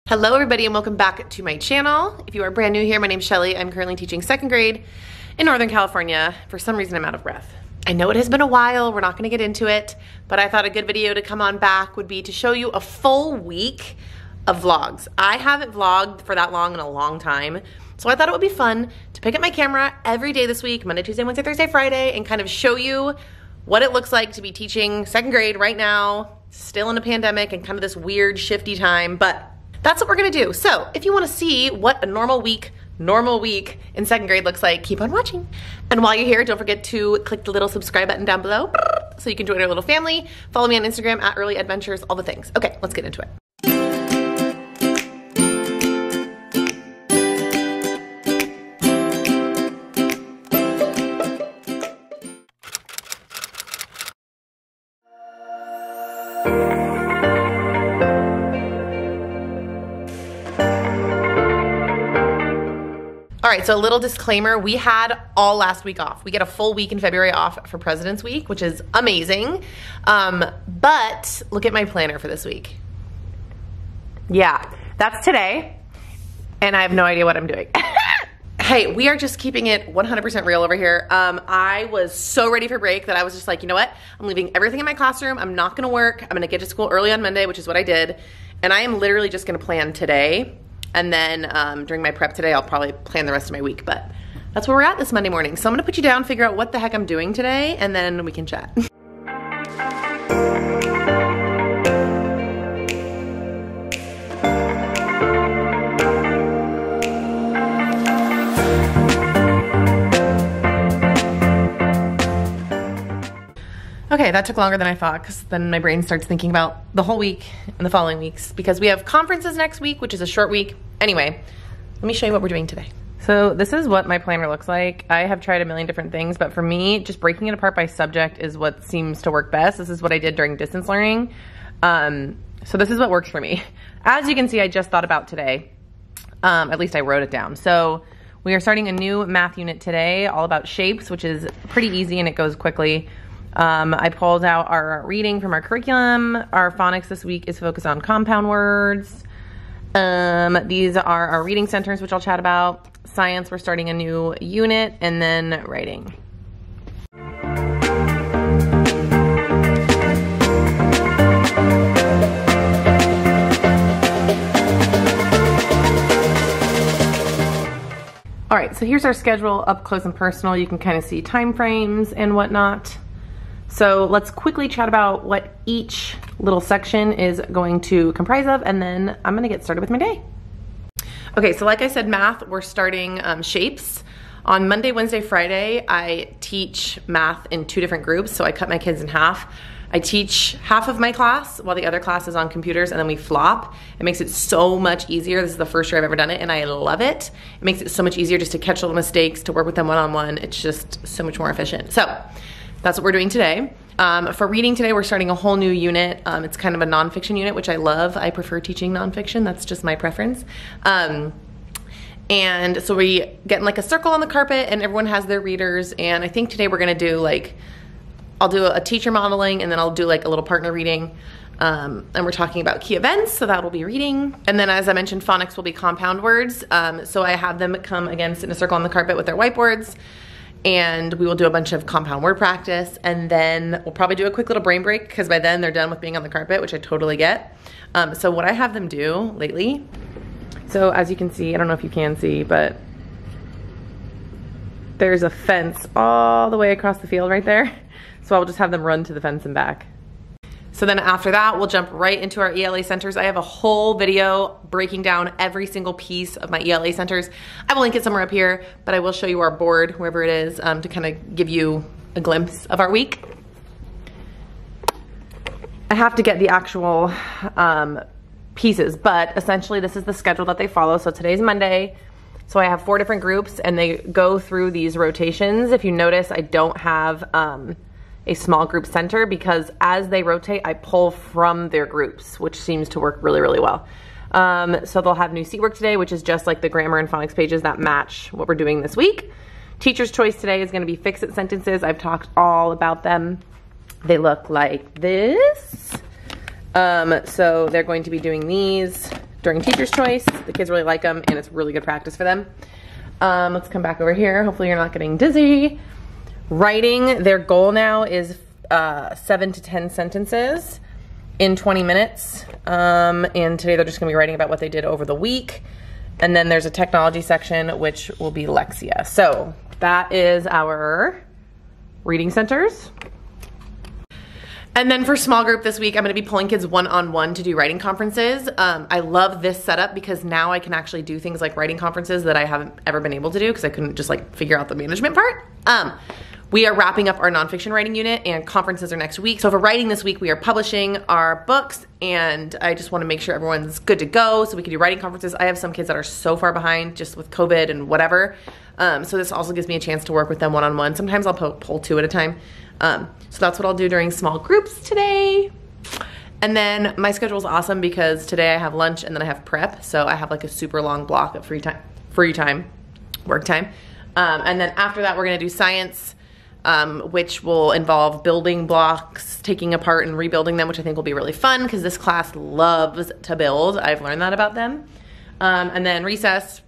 Hello everybody and welcome back to my channel. If you are brand new here, my name's Shelly. I'm currently teaching second grade in Northern California. For some reason I'm out of breath. I know it has been a while, we're not gonna get into it, but I thought a good video to come on back would be to show you a full week of vlogs. I haven't vlogged for that long in a long time, so I thought it would be fun to pick up my camera every day this week, Monday, Tuesday, Wednesday, Thursday, Friday, and kind of show you what it looks like to be teaching second grade right now, still in a pandemic and kind of this weird shifty time, but that's what we're gonna do. So if you wanna see what a normal week in second grade looks like, keep on watching. And while you're here, don't forget to click the little subscribe button down below so you can join our little family. Follow me on Instagram at Early Adventures, all the things. Okay, let's get into it. All right, so a little disclaimer, we had all last week off. We get a full week in February off for President's Week, which is amazing. But look at my planner for this week. Yeah, that's today, and I have no idea what I'm doing. Hey, we are just keeping it 100% real over here. I was so ready for break that I was just like, you know what? I'm leaving everything in my classroom. I'm not gonna work. I'm gonna get to school early on Monday, which is what I did. And I am literally just gonna plan today. And then during my prep today, I'll probably plan the rest of my week, but that's where we're at this Monday morning. So I'm gonna put you down, figure out what the heck I'm doing today, and then we can chat. Okay, that took longer than I thought because then my brain starts thinking about the whole week and the following weeks because we have conferences next week, which is a short week. Anyway, let me show you what we're doing today. So this is what my planner looks like. I have tried a million different things, but for me, just breaking it apart by subject is what seems to work best. This is what I did during distance learning. So this is what works for me. As you can see, I just thought about today. At least I wrote it down. So we are starting a new math unit today, all about shapes, which is pretty easy and it goes quickly. I pulled out our reading from our curriculum. Our phonics this week is focused on compound words. These are our reading centers, which I'll chat about. Science, we're starting a new unit, and then writing. All right, so here's our schedule up close and personal. You can kind of see time frames and whatnot. So let's quickly chat about what each little section is going to comprise of, and then I'm gonna get started with my day. Okay, so like I said, math, we're starting shapes. On Monday, Wednesday, Friday, I teach math in 2 different groups, so I cut my kids in half. I teach half of my class while the other class is on computers, and then we flop. It makes it so much easier. This is the first year I've ever done it, and I love it. It makes it so much easier just to catch little mistakes, to work with them one-on-one. It's just so much more efficient. So that's what we're doing today. For reading today, we're starting a whole new unit. It's kind of a nonfiction unit, which I love. I prefer teaching nonfiction. That's just my preference. And so we get in like a circle on the carpet and everyone has their readers. And I think today we're gonna do like, I'll do a teacher modeling and then I'll do like a little partner reading. And we're talking about key events, so that will be reading. And then as I mentioned, phonics will be compound words. So I have them come again, sit in a circle on the carpet with their whiteboards. And we will do a bunch of compound word practice, and then we'll probably do a quick little brain break because by then they're done with being on the carpet, which I totally get. So what I have them do lately, so as you can see, I don't know if you can see, but there's a fence all the way across the field right there. So I'll just have them run to the fence and back. So then after that, we'll jump right into our Ela Centers. I have a whole video breaking down every single piece of my Ela Centers. I will link it somewhere up here, but I will show you our board, wherever it is, to kind of give you a glimpse of our week. I have to get the actual pieces, but essentially this is the schedule that they follow. So today's Monday. So I have 4 different groups and they go through these rotations. If you notice, I don't have a small group center because as they rotate, I pull from their groups, which seems to work really, really well. So they'll have new seat work today, which is just like the grammar and phonics pages that match what we're doing this week. Teacher's choice today is gonna be fix-it sentences. I've talked all about them. They look like this. So they're going to be doing these during Teacher's Choice. The kids really like them, and it's really good practice for them. Let's come back over here. Hopefully you're not getting dizzy. Writing, their goal now is 7 to 10 sentences in 20 minutes. And today they're just gonna be writing about what they did over the week. And then there's a technology section, which will be Lexia. So that is our reading centers. And then for small group this week, I'm gonna be pulling kids one-on-one to do writing conferences. I love this setup because now I can actually do things like writing conferences that I haven't ever been able to do because I couldn't just like figure out the management part. We are wrapping up our nonfiction writing unit and conferences are next week. So for writing this week, we are publishing our books and I just wanna make sure everyone's good to go so we can do writing conferences. I have some kids that are so far behind just with COVID and whatever. So this also gives me a chance to work with them one-on-one. Sometimes I'll pull 2 at a time. So that's what I'll do during small groups today. And then my schedule is awesome because today I have lunch and then I have prep. So I have like a super long block of free time, work time. And then after that, we're gonna do science, which will involve building blocks, taking apart and rebuilding them, which I think will be really fun because this class loves to build. I've learned that about them. And then recess,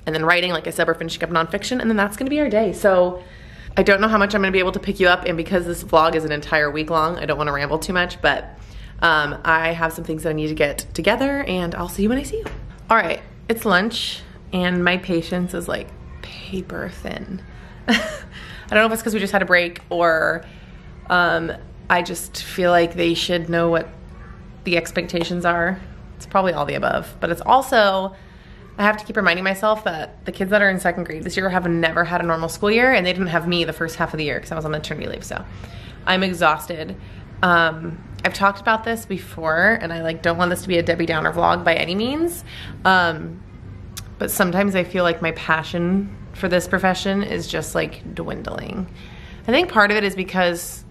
and then writing, like I said, we're finishing up nonfiction, and then that's gonna be our day. So I don't know how much I'm gonna be able to pick you up, and because this vlog is an entire week long, I don't wanna ramble too much, but I have some things that I need to get together, and I'll see you when I see you. All right, it's lunch, and my patience is like paper thin. I don't know if it's because we just had a break, or I just feel like they should know what the expectations are. It's probably all the above, but it's also, I have to keep reminding myself that the kids that are in 2nd grade this year have never had a normal school year, and they didn't have me the first half of the year because I was on maternity leave, so I'm exhausted. I've talked about this before, and I like don't want this to be a Debbie Downer vlog by any means, but sometimes I feel like my passion for this profession is just like dwindling. I think part of it is because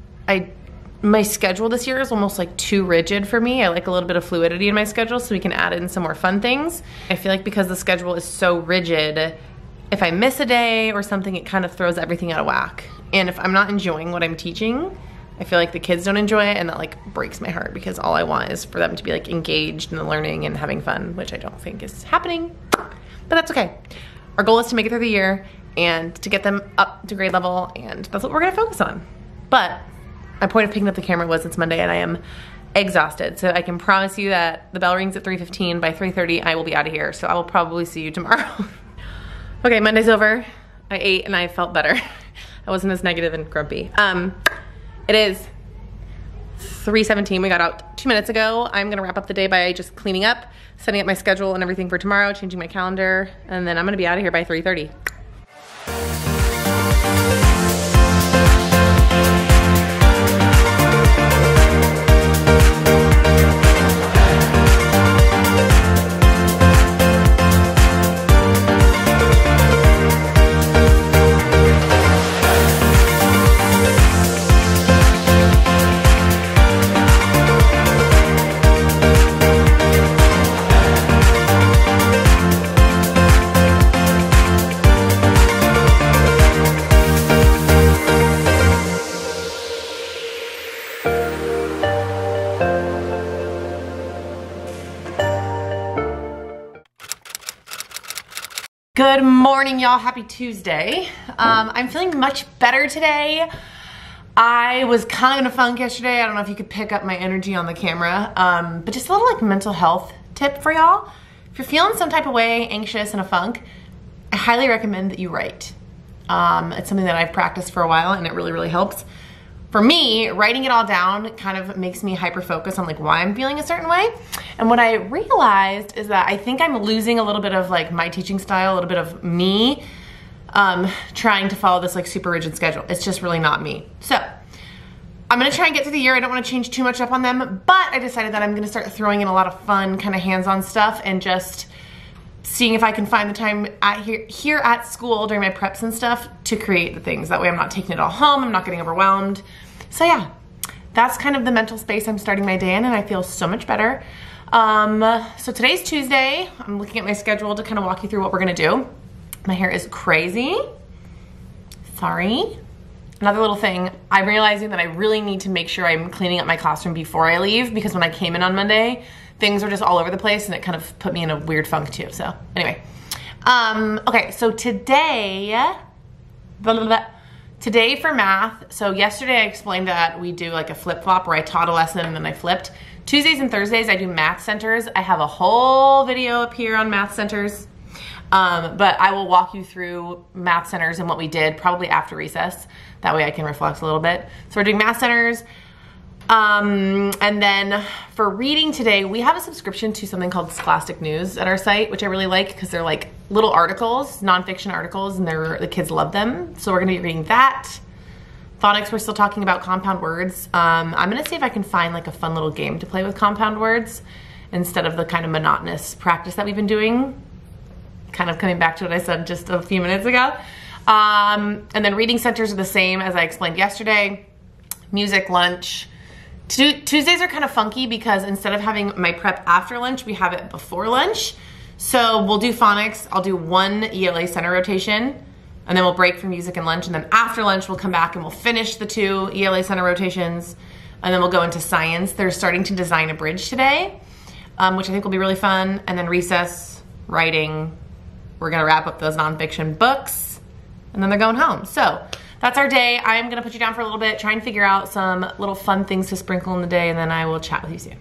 my schedule this year is almost like too rigid for me. I like a little bit of fluidity in my schedule so we can add in some more fun things. I feel like because the schedule is so rigid, if I miss a day or something, it kind of throws everything out of whack. And if I'm not enjoying what I'm teaching, I feel like the kids don't enjoy it, and that like breaks my heart because all I want is for them to be like engaged in the learning and having fun, which I don't think is happening, but that's okay. Our goal is to make it through the year and to get them up to grade level, and that's what we're gonna focus on. But my point of picking up the camera was it's Monday and I am exhausted. So I can promise you that the bell rings at 3:15. By 3:30, I will be out of here. So I will probably see you tomorrow. Okay, Monday's over. I ate and I felt better. I wasn't as negative and grumpy. It is 3:17. We got out 2 minutes ago. I'm gonna wrap up the day by just cleaning up, setting up my schedule and everything for tomorrow, changing my calendar, and then I'm gonna be out of here by 3:30. Good morning, y'all. Happy Tuesday. I'm feeling much better today. I was kind of in a funk yesterday. I don't know if you could pick up my energy on the camera, but just a little like mental health tip for y'all. If you're feeling some type of way, anxious, in a funk, I highly recommend that you write. It's something that I've practiced for a while and it really, really helps. For me, writing it all down kind of makes me hyper-focus on like why I'm feeling a certain way. And what I realized is that I think I'm losing a little bit of like my teaching style, a little bit of me trying to follow this like super rigid schedule. It's just really not me. So I'm gonna try and get through the year. I don't wanna change too much up on them, but I decided that I'm gonna start throwing in a lot of fun kind of hands-on stuff and just seeing if I can find the time here at school during my preps and stuff to create the things. That way I'm not taking it all home, I'm not getting overwhelmed. So yeah, that's kind of the mental space I'm starting my day in, and I feel so much better. So today's Tuesday. I'm looking at my schedule to kind of walk you through what we're gonna do. My hair is crazy. Sorry. Another little thing, I'm realizing that I really need to make sure I'm cleaning up my classroom before I leave, because when I came in on Monday, things were just all over the place and it kind of put me in a weird funk too. So anyway, okay, so today, today for math, so yesterday I explained that we do like a flip-flop where I taught a lesson and then I flipped. Tuesdays and Thursdays I do math centers. I have a whole video up here on math centers, but I will walk you through math centers and what we did probably after recess. That way I can reflect a little bit. So we're doing math centers. And then for reading today, we have a subscription to something called Scholastic News at our site, which I really like because they're like little articles, nonfiction articles, and the kids love them. So we're gonna be reading that. Phonics, we're still talking about compound words. I'm gonna see if I can find like a fun little game to play with compound words instead of the kind of monotonous practice that we've been doing. Kind of coming back to what I said just a few minutes ago. And then reading centers are the same as I explained yesterday. Music, lunch. Tuesdays are kind of funky because instead of having my prep after lunch, we have it before lunch. So we'll do phonics. I'll do one Ela Center rotation, and then we'll break for music and lunch. And then after lunch, we'll come back and we'll finish the 2 Ela Center rotations. And then we'll go into science. They're starting to design a bridge today, which I think will be really fun. And then recess, writing. We're gonna wrap up those nonfiction books, and then they're going home. So that's our day. I'm gonna put you down for a little bit, try and figure out some little fun things to sprinkle in the day, and then I will chat with you soon.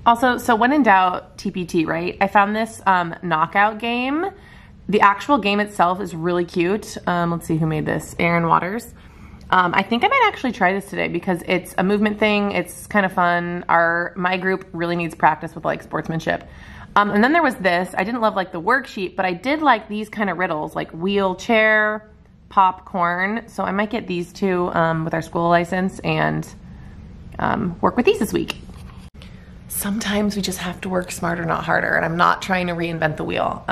Also, so when in doubt, TPT, right? I found this knockout game. The actual game itself is really cute. Let's see who made this. Aaron Waters. I think I might actually try this today because it's a movement thing. It's kind of fun. My group really needs practice with like sportsmanship. And then there was this. I didn't love like the worksheet, but I did like these kind of riddles, like wheelchair, popcorn. So I might get these two with our school license and work with these this week. Sometimes we just have to work smarter, not harder, and I'm not trying to reinvent the wheel.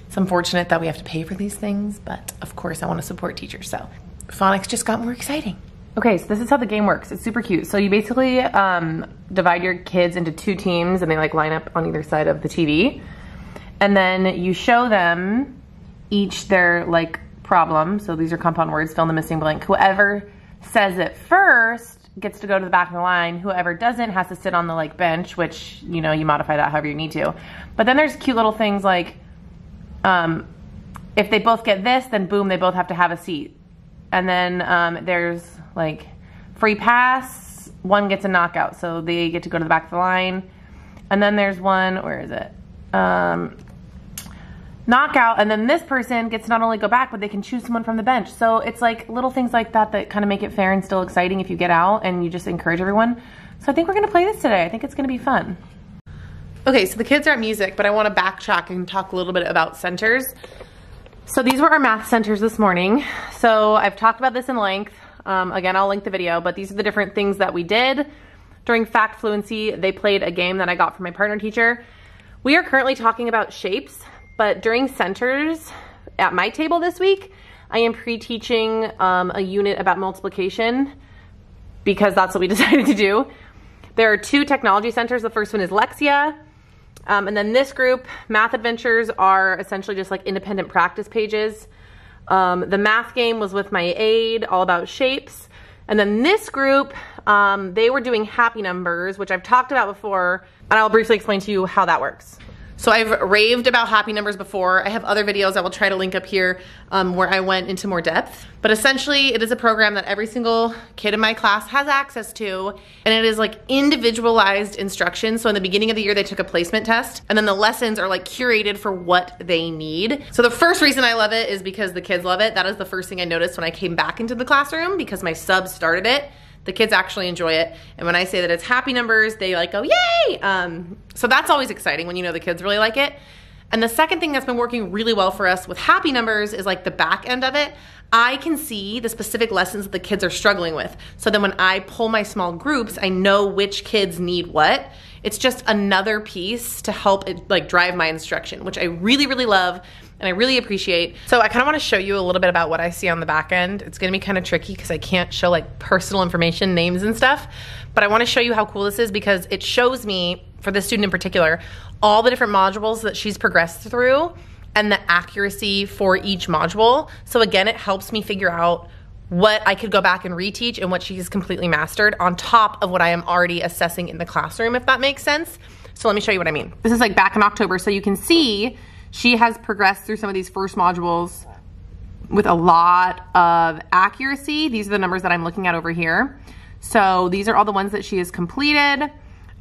It's unfortunate that we have to pay for these things, but of course I want to support teachers, so phonics just got more exciting. Okay, so this is how the game works. It's super cute. So you basically divide your kids into 2 teams and they like line up on either side of the TV. And then you show them each their like problem. So these are compound words, fill in the missing blank. Whoever says it first gets to go to the back of the line. Whoever doesn't has to sit on the like bench, which, you know, you modify that however you need to. But then there's cute little things like, if they both get this, then boom, they both have to have a seat. And then there's like free pass, one gets a knockout, so they get to go to the back of the line. And then there's one, where is it? Knockout, and then this person gets to not only go back, but they can choose someone from the bench. So it's like little things like that that kind of make it fair and still exciting if you get out and you just encourage everyone. So I think we're gonna play this today. I think it's gonna be fun. Okay, so the kids are at music, but I wanna backtrack and talk a little bit about centers. So these were our math centers this morning. So I've talked about this in length. Again, I'll link the video, but these are the different things that we did. During Fact Fluency, they played a game that I got from my partner teacher. We are currently talking about shapes, but during centers at my table this week, I am pre-teaching a unit about multiplication because that's what we decided to do. There are 2 technology centers. The first one is Lexia. And then this group, Math Adventures, are essentially just like independent practice pages. The math game was with my aide, all about shapes. And then this group, they were doing happy numbers, which I've talked about before, and I'll briefly explain to you how that works. So I've raved about happy numbers before. I have other videos I will try to link up here where I went into more depth. But essentially, it is a program that every single kid in my class has access to, and it is like individualized instruction. So in the beginning of the year, they took a placement test, and then the lessons are like curated for what they need. So the first reason I love it is because the kids love it. That is the first thing I noticed when I came back into the classroom because my subs started it. The kids actually enjoy it. And when I say that it's happy numbers, they like go, yay! So that's always exciting when you know the kids really like it. And the second thing that's been working really well for us with happy numbers is like the back end of it. I can see the specific lessons that the kids are struggling with. So then when I pull my small groups, I know which kids need what. It's just another piece to help it like drive my instruction, which I really, really love and I really appreciate. So I kind of want to show you a little bit about what I see on the back end. It's going to be kind of tricky because I can't show like personal information, names and stuff, but I want to show you how cool this is because it shows me, for this student in particular, all the different modules that she's progressed through and the accuracy for each module. So again, it helps me figure out what I could go back and reteach and what she's completely mastered on top of what I am already assessing in the classroom, if that makes sense. So let me show you what I mean. This is like back in October. So you can see she has progressed through some of these first modules with a lot of accuracy. These are the numbers that I'm looking at over here. So these are all the ones that she has completed.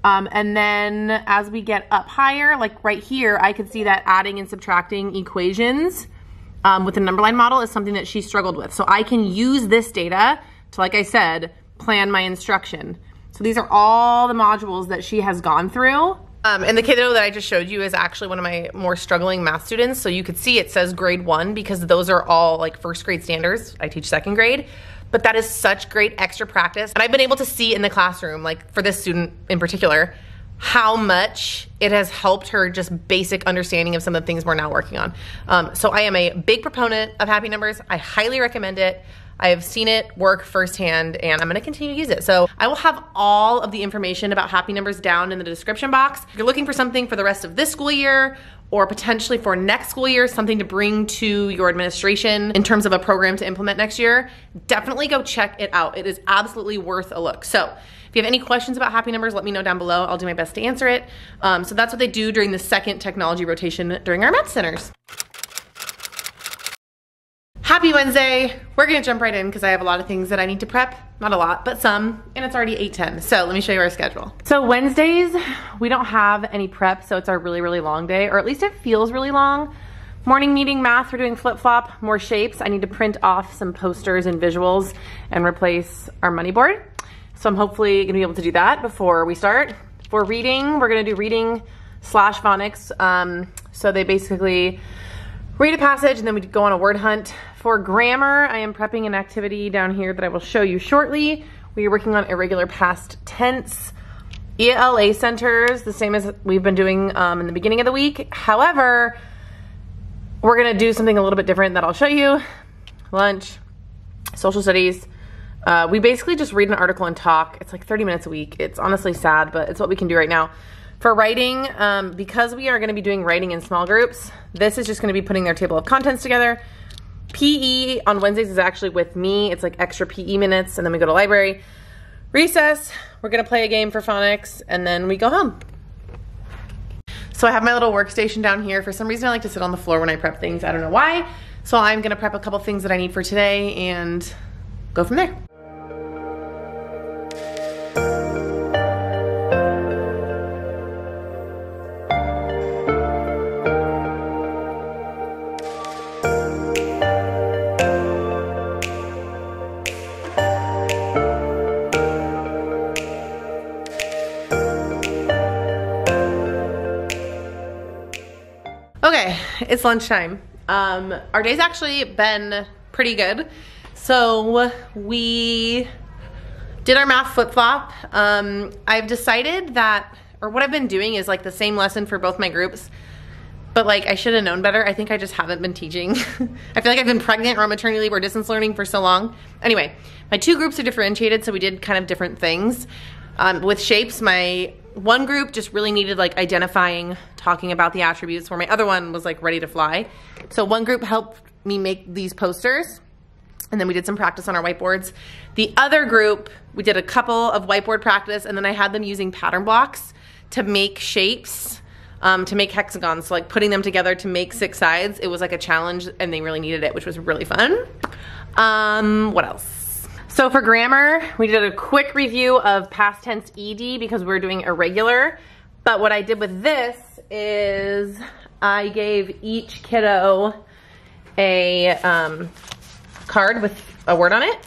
And then as we get up higher, like right here, I could see that adding and subtracting equations with the number line model is something that she struggled with. So I can use this data to, like I said, plan my instruction. So these are all the modules that she has gone through. And the kiddo that I just showed you is actually one of my more struggling math students. So you could see it says grade 1 because those are all like first grade standards. I teach second grade. But that is such great extra practice. And I've been able to see in the classroom, like for this student in particular, how much it has helped her just basic understanding of some of the things we're now working on. So I am a big proponent of happy numbers. I highly recommend it. I have seen it work firsthand and I'm gonna continue to use it. So I will have all of the information about happy numbers down in the description box. If you're looking for something for the rest of this school year or potentially for next school year, something to bring to your administration in terms of a program to implement next year, definitely go check it out. It is absolutely worth a look. So if you have any questions about happy numbers, let me know down below. I'll do my best to answer it. So that's what they do during the second technology rotation during our math centers. Happy Wednesday. We're gonna jump right in because I have a lot of things that I need to prep. Not a lot, but some, and it's already 8:10. So let me show you our schedule. So Wednesdays, we don't have any prep, so it's our really, really long day, or at least it feels really long. Morning meeting math, we're doing flip-flop, more shapes. I need to print off some posters and visuals and replace our money board. So I'm hopefully gonna be able to do that before we start. For reading, we're gonna do reading / phonics. So they basically read a passage and then we go on a word hunt. For grammar, I am prepping an activity down here that I will show you shortly. We are working on irregular past tense. Ela Centers, the same as we've been doing in the beginning of the week. However, we're gonna do something a little bit different that I'll show you. Lunch, social studies. We basically just read an article and talk. It's like 30 minutes a week. It's honestly sad, but it's what we can do right now. For writing, because we are gonna be doing writing in small groups, this is just gonna be putting their table of contents together. PE on Wednesdays is actually with me. It's like extra PE minutes, and then we go to library. Recess, we're gonna play a game for phonics, and then we go home. So I have my little workstation down here. For some reason, I like to sit on the floor when I prep things. I don't know why. So I'm gonna prep a couple things that I need for today and go from there. Okay, it's lunchtime. Our day's actually been pretty good. So we did our math flip-flop. I've decided that, or what I've been doing is like the same lesson for both my groups, but like I should have known better. I think I just haven't been teaching. I feel like I've been pregnant or on maternity leave or distance learning for so long. Anyway, my two groups are differentiated, so we did kind of different things. With shapes, my one group just really needed like identifying, talking about the attributes, where my other one was like ready to fly. So one group helped me make these posters, and then we did some practice on our whiteboards. The other group, we did a couple of whiteboard practice, and then I had them using pattern blocks to make shapes, to make hexagons. So like putting them together to make 6 sides. It was like a challenge, and they really needed it, which was really fun. What else? So for grammar, we did a quick review of past tense ED because we were doing irregular. But what I did with this is I gave each kiddo a card with a word on it.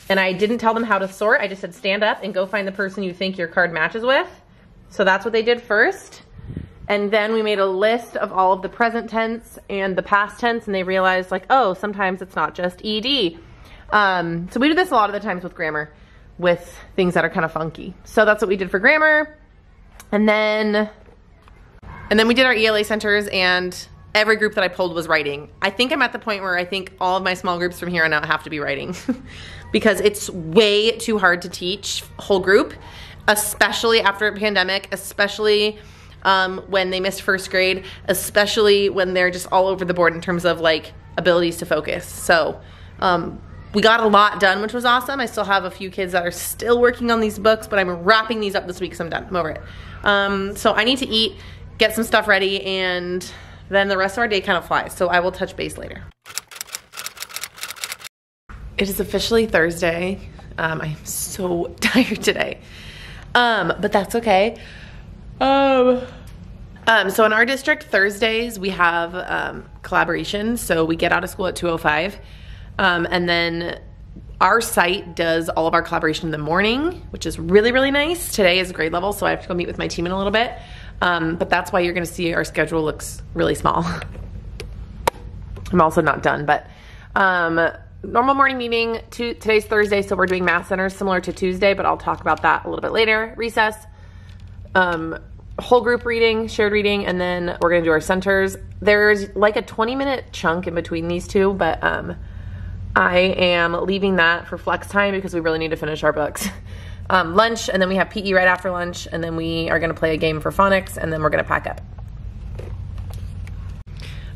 And I didn't tell them how to sort. I just said stand up and go find the person you think your card matches with. So that's what they did first. And then we made a list of all of the present tense and the past tense, and they realized like, oh, sometimes it's not just ED. So we do this a lot of the times with grammar, with things that are kind of funky. So that's what we did for grammar. And then we did our Ela Centers, and every group that I pulled was writing. I think I'm at the point where I think all of my small groups from here on out have to be writing because it's way too hard to teach whole group, especially after a pandemic, especially when they missed first grade, especially when they're just all over the board in terms of like abilities to focus. So we got a lot done, which was awesome. I still have a few kids that are still working on these books, but I'm wrapping these up this week, so I'm done. I'm over it. So I need to eat, get some stuff ready, and then the rest of our day kind of flies. So I will touch base later. It is officially Thursday. I'm so tired today, but that's okay. So in our district, Thursdays, we have collaboration. So we get out of school at 2:05. And then our site does all of our collaboration in the morning, which is really, really nice. Today is grade level, so I have to go meet with my team in a little bit. But that's why you're gonna see our schedule looks really small. I'm also not done, but normal morning meeting. Today's Thursday, so we're doing math centers similar to Tuesday, but I'll talk about that a little bit later. Recess, whole group reading, shared reading, and then we're gonna do our centers. There's like a 20-minute chunk in between these two, but I am leaving that for flex time because we really need to finish our books. Lunch, and then we have PE right after lunch, and then we are gonna play a game for phonics, and then we're gonna pack up.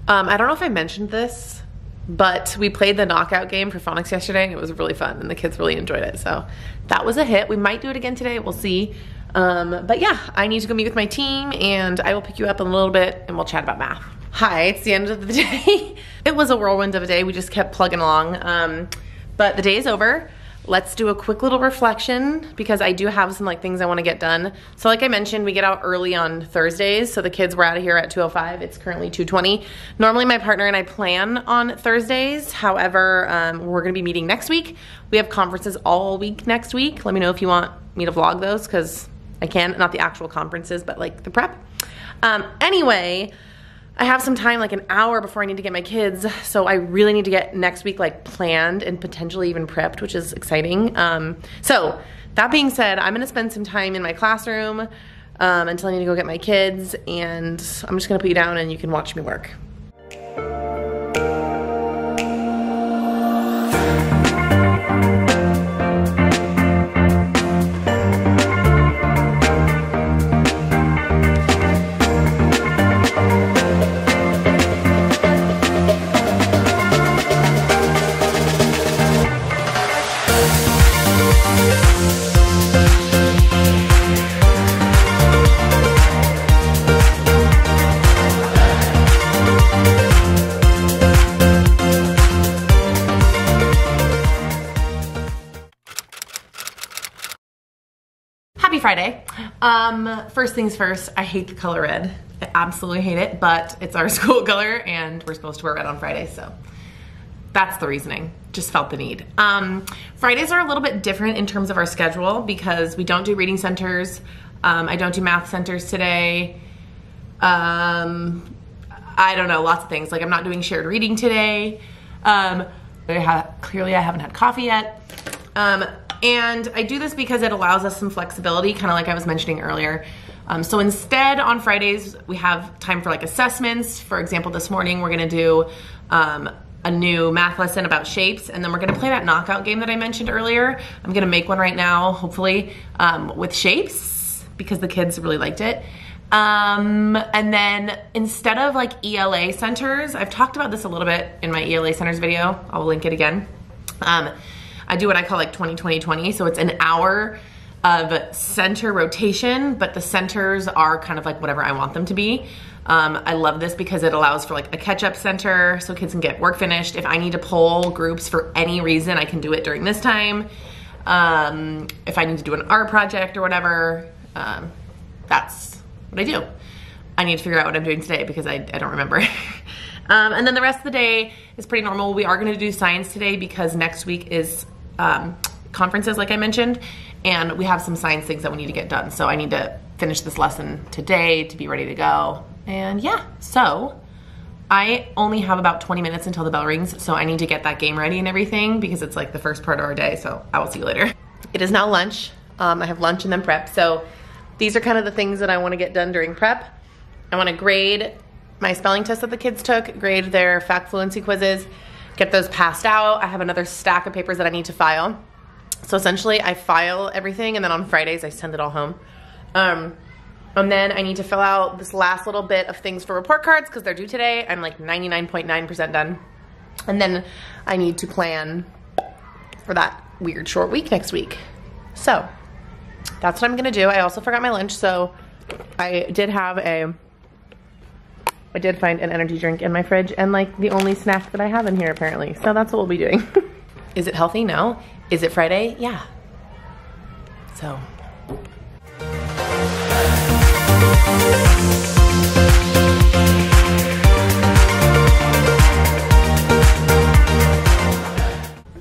I don't know if I mentioned this, but we played the knockout game for phonics yesterday, and it was really fun, and the kids really enjoyed it, so that was a hit. We might do it again today, we'll see. But yeah, I need to go meet with my team, and I will pick you up in a little bit, and we'll chat about math. Hi, it's the end of the day. It was a whirlwind of a day. We just kept plugging along. But the day is over. Let's do a quick little reflection because I do have some things I want to get done. So like I mentioned, we get out early on Thursdays. So the kids were out of here at 2:05. It's currently 2:20. Normally my partner and I plan on Thursdays. However, we're going to be meeting next week. We have conferences all week next week. Let me know if you want me to vlog those because I can. Not the actual conferences, but the prep. Anyway, I have some time, an hour before I need to get my kids, so I really need to get next week planned and potentially even prepped, which is exciting. So that being said, I'm gonna spend some time in my classroom until I need to go get my kids, and I'm just gonna put you down and you can watch me work. Happy Friday. First things first, I hate the color red. I absolutely hate it, but it's our school color and we're supposed to wear red on Friday, so that's the reasoning. Just felt the need. Fridays are a little bit different in terms of our schedule because we don't do reading centers. I don't do math centers today. I don't know, lots of things. I'm not doing shared reading today. Clearly I haven't had coffee yet. And I do this because it allows us some flexibility, kind of like I was mentioning earlier. So instead on Fridays, we have time for assessments. For example, this morning we're gonna do a new math lesson about shapes, and then we're gonna play that knockout game that I mentioned earlier. I'm gonna make one right now, hopefully, with shapes because the kids really liked it. And then instead of ELA Centers, I've talked about this a little bit in my ELA Centers video. I'll link it again. I do what I call 20-20-20. So it's an hour of center rotation, but the centers are kind of whatever I want them to be. I love this because it allows for a catch-up center so kids can get work finished. If I need to poll groups for any reason, I can do it during this time. If I need to do an art project or whatever, that's what I do. I need to figure out what I'm doing today because I don't remember. And then the rest of the day is pretty normal. We are gonna do science today because next week is conferences, like I mentioned, and we have some science things that we need to get done. So I need to finish this lesson today to be ready to go. And yeah, so I only have about 20 minutes until the bell rings, so I need to get that game ready and everything because it's the first part of our day, so I will see you later. It is now lunch. I have lunch and then prep. So these are kind of the things that I wanna get done during prep. I wanna grade my spelling tests that the kids took, grade their fact fluency quizzes, get those passed out. I have another stack of papers that I need to file. So essentially I file everything and then on Fridays I send it all home. And then I need to fill out this last little bit of things for report cards because they're due today. I'm 99.9% done. And then I need to plan for that weird short week next week. So that's what I'm gonna do. I also forgot my lunch, so I did find an energy drink in my fridge, and like the only snack that I have in here apparently. So that's what we'll be doing. Is it healthy? No. Is it Friday? Yeah. So.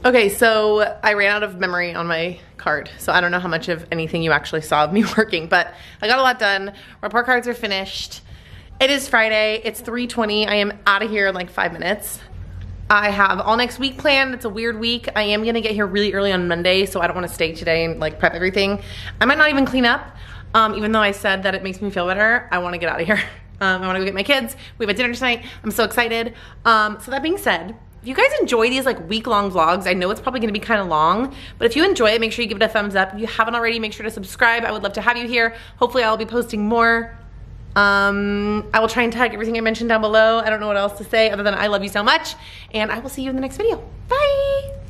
Okay, so I ran out of memory on my card, so I don't know how much of anything you actually saw of me working, but I got a lot done. Report cards are finished. It is Friday. It's 3:20. I am out of here in like 5 minutes. I have all next week planned. It's a weird week. I am gonna get here really early on Monday, so I don't wanna stay today and like prep everything. I might not even clean up, even though I said that it makes me feel better. I wanna get out of here. I wanna go get my kids. We have a dinner tonight. I'm so excited. So that being said, if you guys enjoy these like week-long vlogs, I know it's probably gonna be kind of long, but if you enjoy it, make sure you give it a thumbs up. If you haven't already, make sure to subscribe. I would love to have you here. Hopefully I'll be posting more. I will try and tag everything I mentioned down below. I don't know what else to say other than I love you so much, and I will see you in the next video. Bye!